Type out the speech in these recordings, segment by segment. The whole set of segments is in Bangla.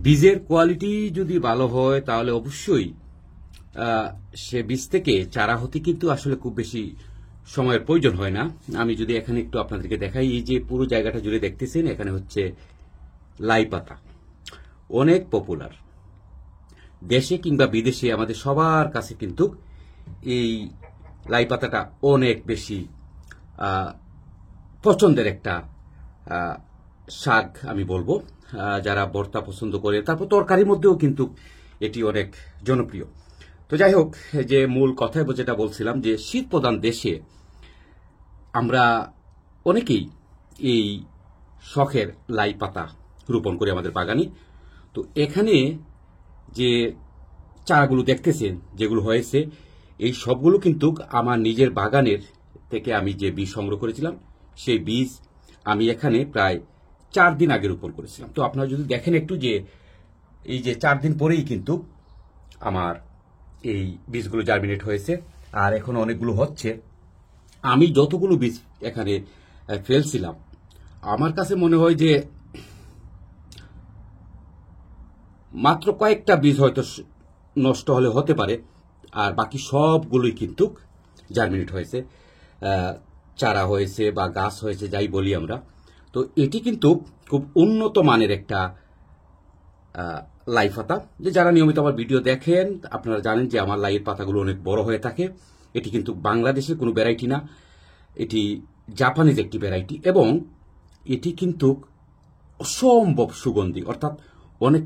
বীজের কোয়ালিটি যদি ভালো হয় তাহলে অবশ্যই সে বীজ থেকে চারা হতে কিন্তু আসলে খুব বেশি সময়ের প্রয়োজন হয় না। আমি যদি এখানে একটু আপনাদেরকে দেখাই, এই যে পুরো জায়গাটা জুড়ে দেখতেছেন, এখানে হচ্ছে লাই পাতা, অনেক পপুলার দেশে কিংবা বিদেশে আমাদের সবার কাছে কিন্তু এই লাই পাতাটা অনেক বেশি পছন্দের একটা শাক আমি বলবো, যারা ভর্তা পছন্দ করে, তারপর তরকারির মধ্যেও কিন্তু এটি অনেক জনপ্রিয়। তো যাই হোক, যে মূল কথায় যেটা বলছিলাম যে শীত প্রধান দেশে আমরা অনেকেই এই শখের লাই পাতা রোপণ করি আমাদের বাগানে। তো এখানে যে চারাগুলো দেখতেছেন যেগুলো হয়েছে, এই সবগুলো কিন্তু আমার নিজের বাগানের থেকে আমি যে বীজ সংগ্রহ করেছিলাম, সেই বীজ আমি এখানে প্রায় 4 দিন আগে রোপণ করেছিলাম। তো আপনারা যদি দেখেন একটু, যে এই যে 4 দিন পরেই কিন্তু আমার এই বীজগুলো জার্মিনেট হয়েছে, আর এখন অনেকগুলো হচ্ছে। আমি যতগুলো বীজ এখানে ফেলছিলাম, আমার কাছে মনে হয় যে মাত্র কয়েকটা বীজ হয়তো নষ্ট হলে হতে পারে, আর বাকি সবগুলোই কিন্তু জার্মিনেট হয়েছে, চারা হয়েছে বা গাছ হয়েছে, যাই বলি আমরা। তো এটি কিন্তু খুব উন্নত মানের একটা লাই পাতা। যে যারা নিয়মিত আমার ভিডিও দেখেন আপনারা জানেন যে আমার লাইয়ের পাতাগুলো অনেক বড় হয়ে থাকে। এটি কিন্তু বাংলাদেশের কোনো ভ্যারাইটি না, এটি জাপানিজ একটি ভ্যারাইটি, এবং এটি কিন্তু অসম্ভব সুগন্ধি, অর্থাৎ অনেক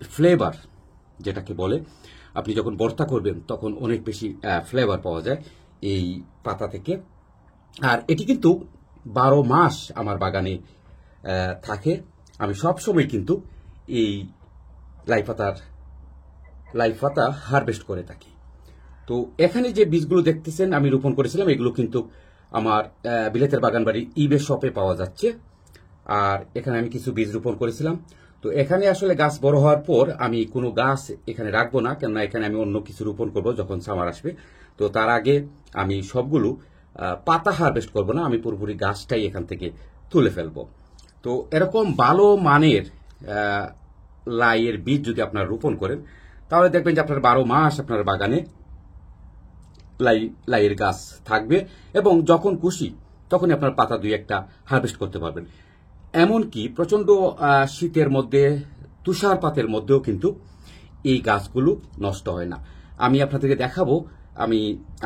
ফ্লেভার যেটাকে বলে। আপনি যখন ভর্তা করবেন তখন অনেক বেশি ফ্লেভার পাওয়া যায় এই পাতা থেকে। আর এটি কিন্তু 12 মাস আমার বাগানে থাকে। আমি সবসময় কিন্তু এই লাই পাতা হারভেস্ট করে থাকি। তো এখানে যে বীজগুলো দেখতেছেন আমি রোপণ করেছিলাম, এগুলো কিন্তু আমার বিলেতের বাগান বাড়ি ইবে শপে পাওয়া যাচ্ছে। আর এখানে আমি কিছু বীজ রোপণ করেছিলাম। তো এখানে আসলে গাছ বড় হওয়ার পর আমি কোনো গাছ এখানে রাখবো না, কেননা এখানে আমি অন্য কিছু রোপণ করব যখন সামার আসবে। তো তার আগে আমি সবগুলো পাতা হারভেস্ট করব না, আমি পুরোপুরি গাছটাই এখান থেকে তুলে ফেলবো। তো এরকম ভালো মানের লাইয়ের বীজ যদি আপনারা রোপণ করেন, তাহলে দেখবেন যে আপনার 12 মাস আপনার বাগানে লাইয়ের গাছ থাকবে, এবং যখন খুশি তখনই আপনার পাতা 2-1টা হারভেস্ট করতে পারবেন। এমনকি প্রচন্ড শীতের মধ্যে, তুষারপাতের মধ্যেও কিন্তু এই গাছগুলো নষ্ট হয় না। আমি আপনাদেরকে দেখাবো, আমি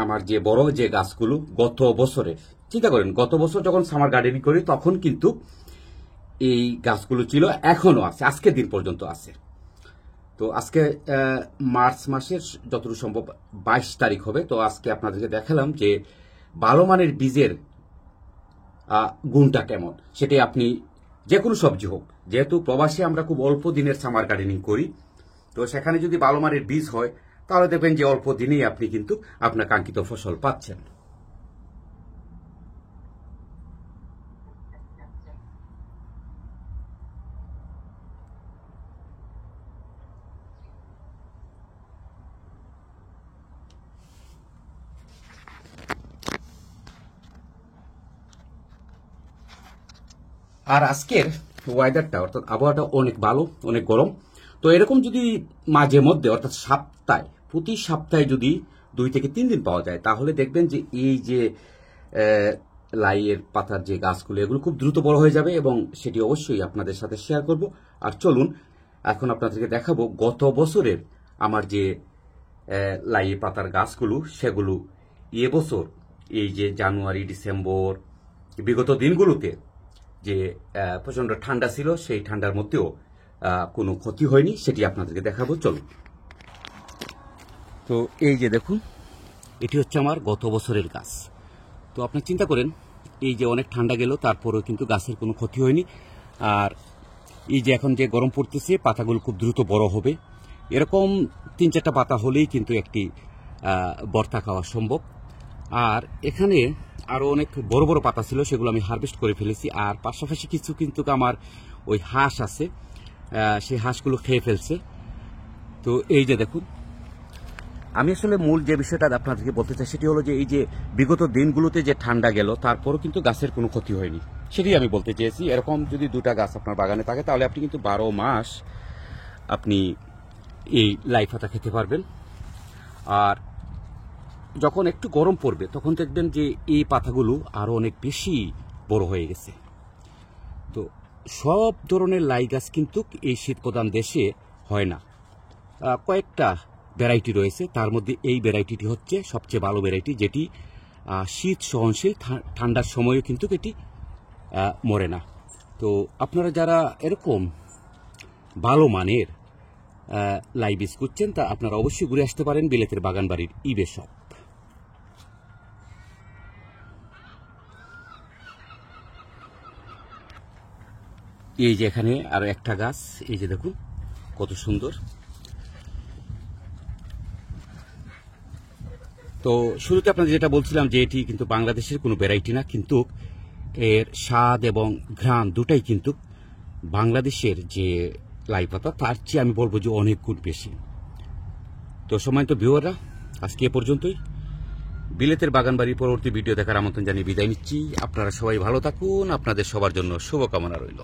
আমার যে বড় যে গাছগুলো গত বছরে, চিন্তা করেন গত বছর যখন সামার গার্ডেনিং করি তখন কিন্তু এই গাছগুলো ছিল, এখনো আছে, আজকের দিন পর্যন্ত আছে। তো আজকে মার্চ মাসের যতটুকু সম্ভব 22 তারিখ হবে। তো আজকে আপনাদেরকে দেখালাম যে ভালো মানের বীজের গুণটা কেমন, সেটাই আপনি যে কোনো সবজি হোক, যেহেতু প্রবাসী আমরা খুব অল্প দিনের সামার গার্ডেনিং করি, তো সেখানে যদি ভালো মানের বীজ হয় তাহলে দেখবেন যে অল্প দিনেই আপনি কিন্তু আপনার কাঙ্ক্ষিত ফসল পাচ্ছেন। আর আজকের ওয়েদারটা, অর্থাৎ আবহাওয়াটা অনেক ভালো, অনেক গরম। তো এরকম যদি মাঝে মধ্যে, অর্থাৎ প্রতি সপ্তাহে যদি 2 থেকে 3 দিন পাওয়া যায়, তাহলে দেখবেন যে এই যে লাইয়ের পাতার যে গাছগুলো, এগুলো খুব দ্রুত বড় হয়ে যাবে, এবং সেটি অবশ্যই আপনাদের সাথে শেয়ার করব। আর চলুন এখন আপনাদেরকে দেখাবো গত বছরের আমার যে লাইয়ের পাতার গাছগুলো, সেগুলো এবছর এই যে জানুয়ারি, ডিসেম্বর, বিগত দিনগুলোতে যে প্রচন্ড ঠান্ডা ছিল, সেই ঠান্ডার মধ্যেও কোনো ক্ষতি হয়নি, সেটি আপনাদেরকে দেখাবো। চলুন। তো এই যে দেখুন, এটি হচ্ছে আমার গত বছরের গাছ। তো আপনি চিন্তা করেন, এই যে অনেক ঠান্ডা গেল, তারপরেও কিন্তু গাছের কোনো ক্ষতি হয়নি। আর এই যে এখন যে গরম পড়তেছে, পাতাগুলো খুব দ্রুত বড় হবে। এরকম 3-4টা পাতা হলেই কিন্তু একটি ভর্তা খাওয়া সম্ভব। আর এখানে আরো অনেক বড় বড় পাতা ছিল, সেগুলো আমি হারভেস্ট করে ফেলেছি। আর পাশাপাশি কিছু কিন্তু আমার ওই হাঁস আছে, সেই হাঁসগুলো খেয়ে ফেলছে। তো এই যে দেখুন, আমি আসলে মূল যে বিষয়টা আপনাদেরকে বলতে চাই সেটি হলো যে এই যে বিগত দিনগুলোতে যে ঠান্ডা গেল, তারপরও কিন্তু গাছের কোনো ক্ষতি হয়নি, সেটাই আমি বলতে চেয়েছি। এরকম যদি 2টা গাছ আপনার বাগানে থাকে, তাহলে আপনি কিন্তু 12 মাস আপনি এই লাই পাতা খেতে পারবেন। আর যখন একটু গরম পড়বে তখন দেখবেন যে এই পাতাগুলো আরও অনেক বেশি বড় হয়ে গেছে। তো সব ধরনের লাই গাছ কিন্তু এই শীত প্রধান দেশে হয় না, কয়েকটা ভ্যারাইটি রয়েছে, তার মধ্যে এই ভ্যারাইটিটি হচ্ছে সবচেয়ে ভালো ভ্যারাইটি, যেটি শীত সহনশীল, ঠান্ডার সময়ও কিন্তু এটি মরে না। তো আপনারা যারা এরকম ভালো মানের লাই বীজ খুঁজছেন তা আপনারা অবশ্যই ঘুরে আসতে পারেন বিলেতের বাগানবাড়ির ইবে শপ। এই যে এখানে আরো একটা গাছ, এই যে দেখুন কত সুন্দর। তো শুরুতে আপনাদের যেটা বলছিলাম যে এটি কিন্তু বাংলাদেশের কোনো ভ্যারাইটি না, কিন্তু এর স্বাদ এবং ঘ্রাণ দুটাই কিন্তু বাংলাদেশের যে লাই পাতা তার চেয়ে আমি বলবো যে অনেক গুণ বেশি। তো সম্মানিত ভিউয়াররা, আজকে এ পর্যন্তই। বিলেতের বাগানবাড়ির পরবর্তী ভিডিও দেখার আমন্ত্রণ জানিয়ে বিদায় নিচ্ছি। আপনারা সবাই ভালো থাকুন, আপনাদের সবার জন্য শুভকামনা রইল।